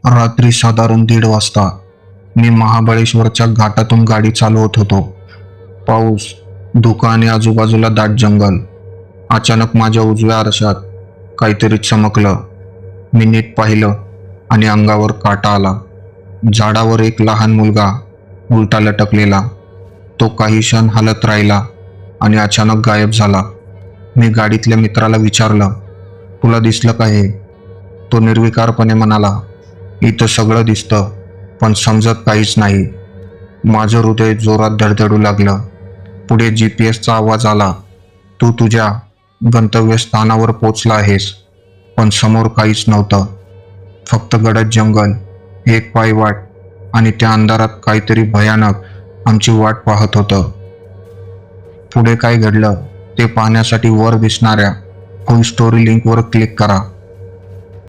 रात्री साधारण 1:30 वाजता मी महाबळेश्वरच्या घाटातून गाडी चालवत होतो. पाऊस, धुकं आणि आजूबाजूला दाट जंगल. अचानक माझ्या उजव्या आरशात काहीतरी चमकलं. मी नीट पाहिलं आणि अंगावर काटा आला. झाडावर एक लहान मुलगा उलटा लटकलेला. तो काही क्षण हालत राहिला आणि अचानक गायब झाला. मी गाडीतल्या मित्राला विचारलं, तुला दिसलं का हे? तो निर्विकारपणे म्हणाला, इथं सगळं दिसतं पण समजत काहीच नाही. माझं हृदय जोरात धडधडू लागलं. पुढे GPS चा आवाज आला, तू तुझ्या गंतव्यस्थानावर पोचला आहेस. पण समोर काहीच नव्हतं, फक्त गडद जंगल, एक पायवाट आणि त्या अंधारात काहीतरी भयानक आमची वाट पाहत होतं. पुढे काय घडलं ते पाहण्यासाठी वर दिसणाऱ्या फुल स्टोरी लिंकवर क्लिक करा.